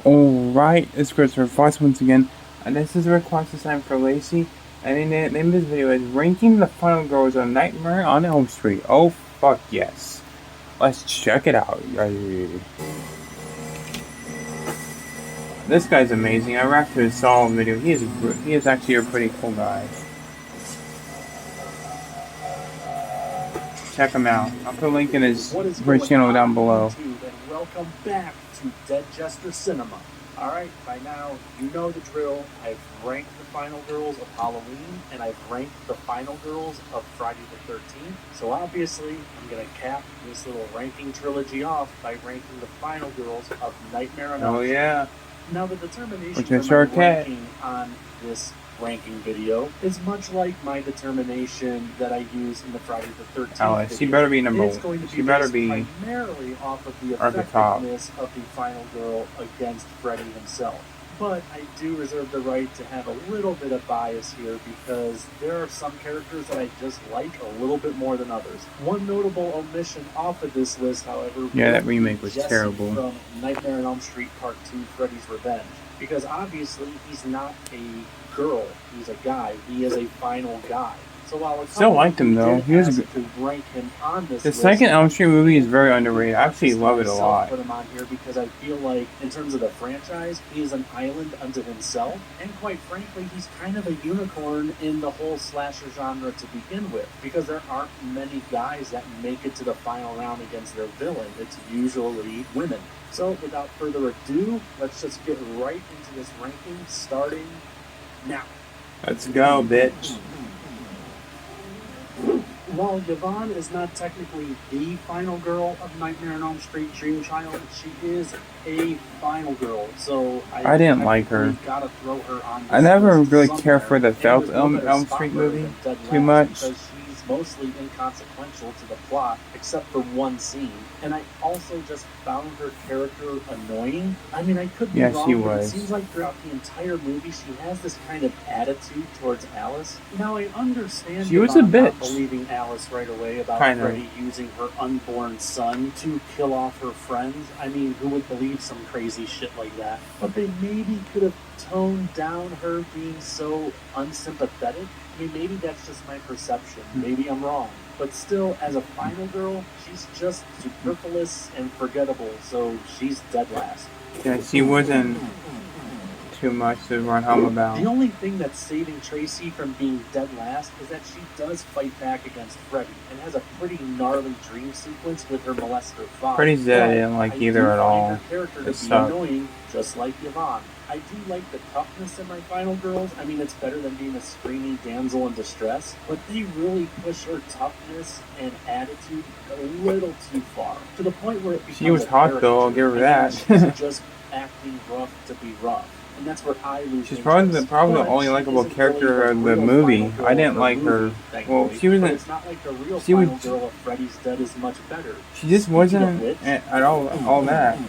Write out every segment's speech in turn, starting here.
Alright, it's Christopher Fox once again, and this is a request assignment for Lacey, and the name of this video is Ranking the Final Girls on Nightmare on Elm Street. Oh fuck yes. Let's check it out. This guy's amazing. I reacted to his solo video. He is actually a pretty cool guy. Check him out. I'll put a link in his channel down below. And welcome back to Dead Jester Cinema. Alright, by now, you know the drill. I've ranked the final girls of Halloween, and I've ranked the final girls of Friday the 13th. So obviously, I'm going to cap this little ranking trilogy off by ranking the final girls of Nightmare on Elm Street. Oh yeah. Now the determination for my ranking on this ranking video is much like my determination that I use in the Friday the 13th Alice, video. she better be number It's going to be she better based be primarily off of the effectiveness of the final girl against Freddy himself. But I do reserve the right to have a little bit of bias here because there are some characters that I just like a little bit more than others. One notable omission off of this list, however, that remake was Jesse terrible. From Nightmare on Elm Street Part 2, Freddy's Revenge. Because obviously he's not a girl, he's a guy. He is a final guy. So while a still liked him though. He was to rank him on this the list, second Elm Street movie is very underrated. I actually love it a lot. Put him on here because I feel like in terms of the franchise, he is an island unto himself, and quite frankly, he's kind of a unicorn in the whole slasher genre to begin with. Because there aren't many guys that make it to the final round against their villain. It's usually women. So without further ado, let's just get right into this ranking, starting now. Let's go, bitch. While Yvonne is not technically the final girl of Nightmare on Elm Street Dream Child, she is a final girl. So I didn't like her. Gotta throw her on. I never really cared for the Felt Elm Street movie too much. Because she's mostly inconsequential to the plot, except for one scene. And I also just found her character annoying. I mean, I could be wrong, she but was. it seems like throughout the entire movie, she has this kind of attitude towards Alice. Now, I understand she was a bitch. Not believing Alice right away about Freddy using her unborn son to kill off her friends. I mean, who would believe some crazy shit like that? But they maybe could have toned down her being so unsympathetic. I mean, maybe that's just my perception. Maybe I'm wrong. But still, as a final girl, she's just superfluous and forgettable, so she's dead last. Yeah, she wasn't too much to run home about. The only thing that's saving Tracy from being dead last is that she does fight back against Freddy and has a pretty gnarly dream sequence with her molester father. Freddy's dead, I didn't like either at all. Her character to be annoying, just like Yvonne. I do like the toughness in my final girls. I mean, it's better than being a screaming damsel in distress, but they really push her toughness and attitude a little too far, to the point where it becomes she was hot though, I'll give her that. She's just acting rough to be rough. And that's where I lose. She's probably the only likable character of the movie. I didn't like her. Well, she wasn't. It's not like the real final girl of Freddy's Dead is much better. She just wasn't at all that.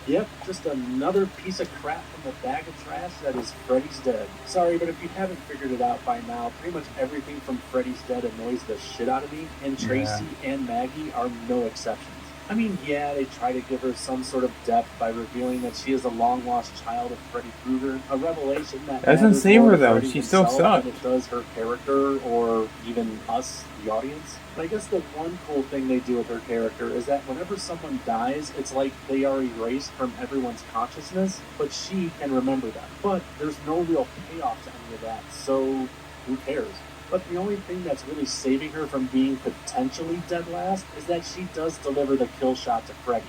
Yep, just another piece of crap from the bag of trash that is Freddy's Dead. Sorry, but if you haven't figured it out by now, pretty much everything from Freddy's Dead annoys the shit out of me, and Tracy and Maggie are no exceptions. I mean, yeah, they try to give her some sort of depth by revealing that she is a long-lost child of Freddy Krueger, a revelation that doesn't save her though. She still sucks. It does her character, or even us, the audience. But I guess the one cool thing they do with her character is that whenever someone dies, it's like they are erased from everyone's consciousness, but she can remember them. But there's no real payoff to any of that, so who cares? But the only thing that's really saving her from being potentially dead last is that she does deliver the kill shot to Freddy.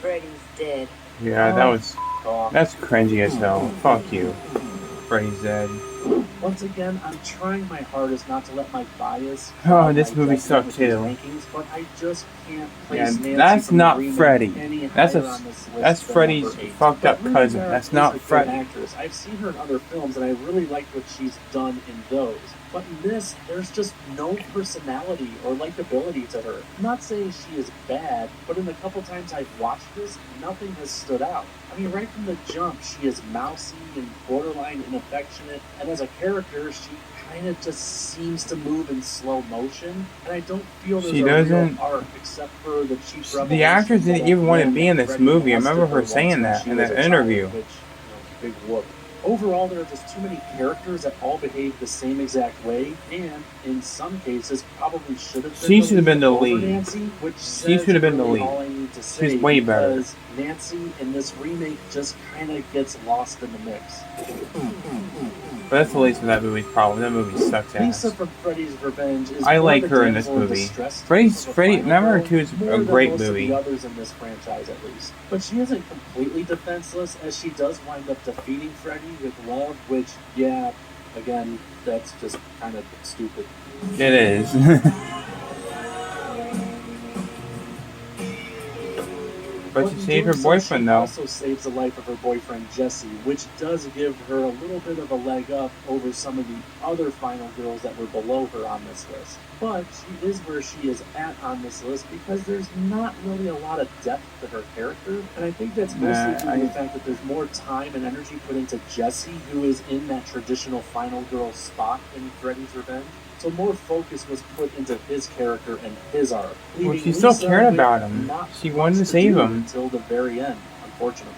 Freddy's dead. Yeah, that's cringy as hell. Fuck you. Freddy's dead. Once again, I'm trying my hardest not to let my bias. Oh, this movie sucked too. Rankings, but I just can't place Nancy that's not Freddy. That's Freddy's fucked up cousin. That's not Freddy. Actress. I've seen her in other films, and I really liked what she's done in those. But in this, there's just no personality or likability to her. I'm not saying she is bad, but in the couple times I've watched this, nothing has stood out. I mean, right from the jump, she is mousy and borderline inaffectionate, and as a character, she kind of just seems to move in slow motion, and I don't feel there's a real arc except for the cheap revelation. The actress didn't even want to be in this Freddy movie. I remember molested her saying once that when in she was that a child, interview. which, big whoop. Overall, there are just too many characters that all behave the same exact way, and in some cases, probably should have been. She should have been the over lead. Nancy, which She should have been the really lead. all I need to say, She's way better. because Nancy in this remake just kind of gets lost in the mix. But that's the least of that movie's problem. That movie sucks Lisa ass. from Freddy's Revenge is I more like the her in this damsel movie. distress Freddy of the final Number girl, 2 is more a than great most of movie. the others in this franchise, at least. But she isn't completely defenseless, as she does wind up defeating Freddy with love, which, yeah, again, that's just kind of stupid. It is. But she in saved her doing so, boyfriend, she though. also saves the life of her boyfriend Jesse, which does give her a little bit of a leg up over some of the other final girls that were below her on this list. But she is where she is at on this list because there's not really a lot of depth to her character, and I think that's mostly due to the fact that there's more time and energy put into Jesse, who is in that traditional final girl spot in Freddy's Revenge. So more focus was put into his character and his arc. Well, she still Lisa cared with about him. not She wanted to much save do him. until the very end, unfortunately.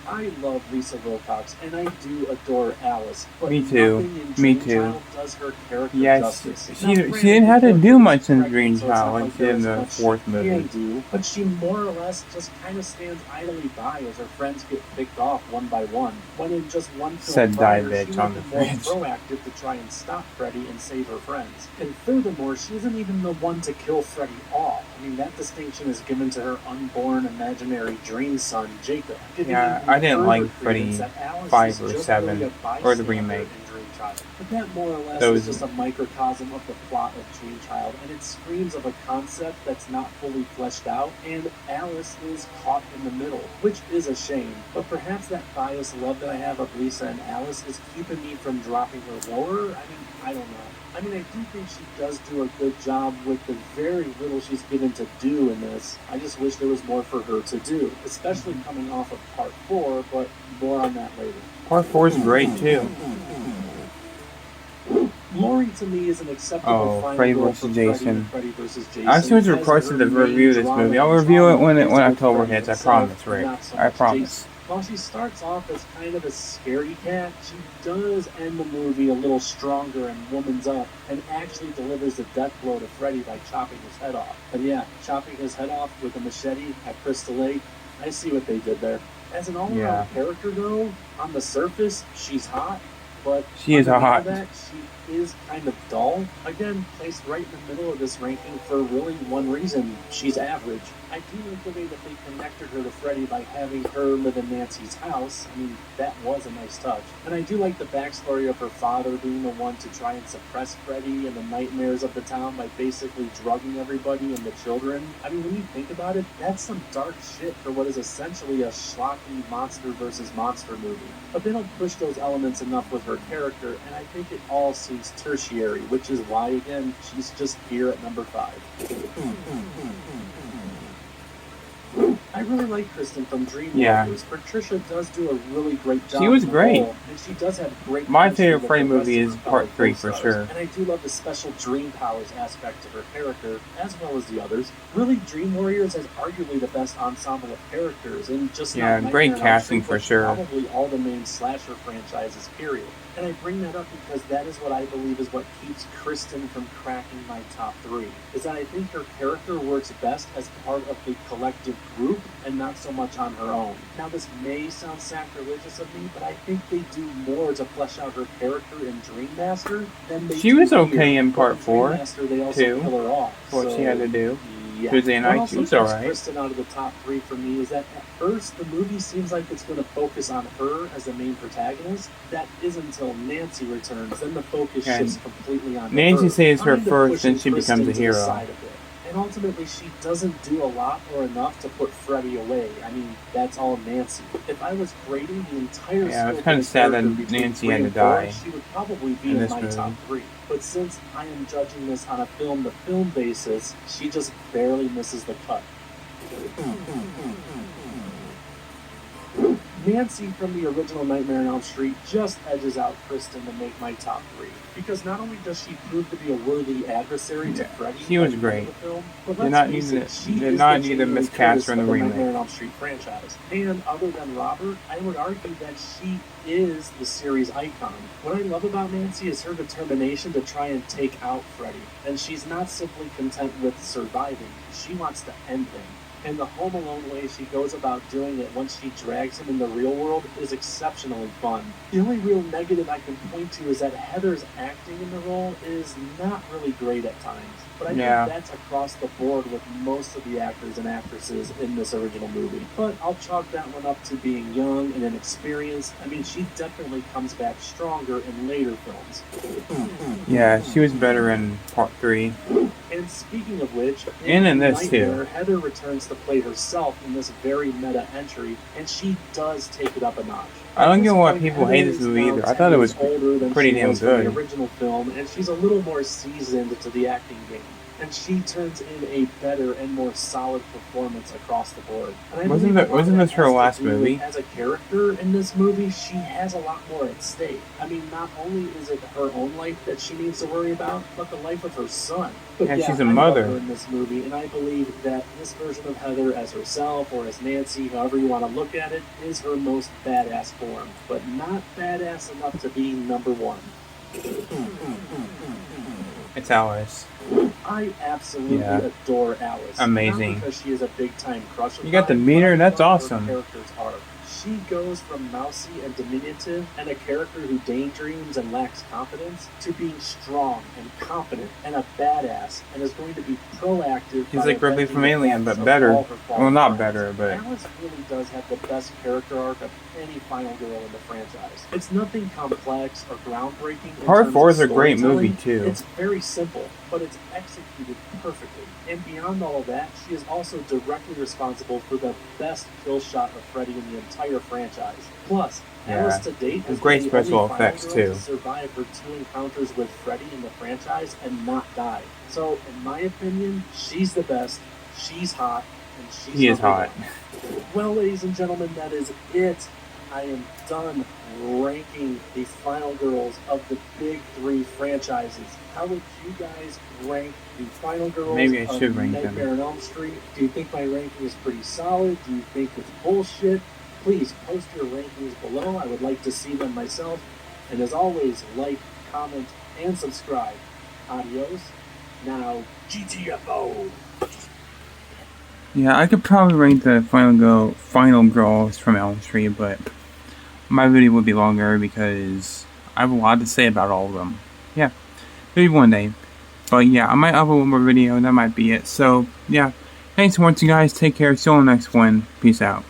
I love Lisa Wilcox, and I do adore Alice, but Me too. nothing in Me Dream too. Child does her character Yes, justice. she Now, didn't have to granted, do much in pregnant, Dream so it's not Child like like she did in there's the much fourth she movie. can do, but she more or less just kind of stands idly by as her friends get picked off one by one. When in just one film Said prior, die she bitch would on have the been more fridge. proactive to try and stop Freddy and save her friends. And furthermore, she isn't even the one to kill Freddy off. I mean, that distinction is given to her unborn imaginary dream son, Jacob. Yeah, I didn't like Freddy 5 or 7, really or the remake. in Dream Child. But that more or less Those- is just a microcosm of the plot of Dream Child, and it screams of a concept that's not fully fleshed out, and Alice is caught in the middle, which is a shame. But perhaps that biased love that I have of Lisa and Alice is keeping me from dropping her lower. I mean, I don't know. I mean, I do think she does do a good job with the very little she's given to do in this. I just wish there was more for her to do, especially coming off of Part 4, but more on that later. Part 4 is great, too. Laurie, to me, is an acceptable Oh, final Freddy goal vs. for Jason. Freddy vs. Jason. I was as requested her to main review this drama movie. I'll and review it drama when is with October Freddy hits. I himself, promise, Rick. not so I much promise. Jason. While she starts off as kind of a scaredy cat, she does end the movie a little stronger and womans up, and actually delivers the death blow to Freddy by chopping his head off. But yeah, chopping his head off with a machete at Crystal Lake, I see what they did there. As an all-around Yeah. character, though, on the surface, she's hot, but She is underneath hot. that, she is kind of dull. Again, placed right in the middle of this ranking for really one reason: she's average. I do like the way that they connected her to Freddy by having her live in Nancy's house. I mean, that was a nice touch. And I do like the backstory of her father being the one to try and suppress Freddy and the nightmares of the town by basically drugging everybody and the children. I mean, when you think about it, that's some dark shit for what is essentially a schlocky monster versus monster movie. But they don't push those elements enough with her character, and I think it all seems tertiary, which is why, again, she's just here at number 5. I really like Kristen from Dream Yeah. Warriors. Patricia does do a really great job. She was in the great. role, and she does have great. My chemistry favorite with Freddy the rest movie of is her Part fellow 3 for co-stars. sure. And I do love the special dream powers aspect to her character, as well as the others. Really, Dream Warriors has arguably the best ensemble of characters, and just Yeah, not great Nightmare on Elm casting Street, for but sure. Probably all the main slasher franchises. Period. And I bring that up because that is what I believe is what keeps Kristen from cracking my top 3. Is that I think her character works best as part of a collective group and not so much on her own. Now, this may sound sacrilegious of me, but I think they do more to flesh out her character in Dream Master than they She do was here. okay in But Part in 4, Dream Master, they also too. kill her off. What so, she had to do. yeah. Tuesday What night, also she was takes alright. Kristen out of the top 3 for me is that at first the movie seems like it's going to focus on her as the main protagonist. That is until Nancy returns. Then the focus Yeah, shifts completely on Nancy her. saves her kind of first, pushing then she Kristen becomes a to the hero. side of it. And ultimately, she doesn't do a lot or enough to put Freddy away. I mean, that's all Nancy. If I was grading the entire Yeah, it's scope kinda of the sad that character between Nancy 3 had to and 4, die she would probably be in in this my movie. top 3. But since I am judging this on a film-to-film basis, she just barely misses the cut. Nancy from the original Nightmare on Elm Street just edges out Kristen to make my top 3. Because not only does she prove to be a worthy adversary to Yeah, Freddy she was by the end of great. the film, but Did let's not face need it, to- she did is not the need to Jamie Lee miscast Curtis her in of the the remake. Nightmare on Elm Street franchise. And other than Robert, I would argue that she is the series icon. What I love about Nancy is her determination to try and take out Freddy. And she's not simply content with surviving, she wants to end him. And the Home Alone way she goes about doing it once she drags him in the real world is exceptionally fun. The only real negative I can point to is that Heather's acting in the role is not really great at times. But I Yeah. think that's across the board with most of the actors and actresses in this original movie. But I'll chalk that one up to being young and inexperienced. I mean, she definitely comes back stronger in later films. Yeah, she was better in part 3. And speaking of which, And in this, Nightmare, too. Heather returns to play herself in this very meta entry, and she does take it up a notch. I don't At get this why point, people Heather hate this is movie now either. I 10 thought it was years older than pretty she damn was from good. the original film, and she's a little more seasoned to the acting game. And she turns in a better and more solid performance across the board. And I Wasn't believe a lot wasn't of this that her has to last do with, movie? as a character in this movie, she has a lot more at stake. I mean, not only is it her own life that she needs to worry about, but the life of her son. But Yeah, she's a I love mother. her in this movie, and I believe that this version of Heather as herself or as Nancy, however you want to look at it, is her most badass form, but not badass enough to be number 1. It's Alice. I absolutely Yeah. adore Alice. Amazing. Not because she is a big time crush of You got the mine, meter? but I That's love awesome. Her character's arc. She goes from mousy and diminutive and a character who daydreams and lacks confidence to being strong and competent and a badass and is going to be proactive. She's by like Ripley avenging from the Alien, deaths but of better. all her fallen Well, not friends. better, but Alice really does have the best character arc of any final girl in the franchise. It's nothing complex or groundbreaking. in Part terms 4 of is a great storytelling. movie too. It's very simple, but it's executed perfectly. And beyond all of that, she is also directly responsible for the best kill shot of Freddy in the entire franchise. Plus, Yeah. Alice to date has Great been the special only final effects, girl too. to survive her 2 encounters with Freddy in the franchise and not die. So, in my opinion, she's the best, she's hot, and she's He is number hot. 1. Well, ladies and gentlemen, that is it. I am done ranking the final girls of the big 3 franchises. How would you guys rank the final girls Maybe I of should rank them. Nightmare on Elm Street? Do you think my ranking is pretty solid? Do you think it's bullshit? Please post your rankings below. I would like to see them myself. And as always, like, comment, and subscribe. Adios. Now, GTFO! Yeah, I could probably rank the final girls from Elm Street, but my video would be longer because I have a lot to say about all of them. Yeah, maybe one day. But yeah, I might upload one more video and that might be it. So yeah, thanks for watching guys. Take care. See you on the next one. Peace out.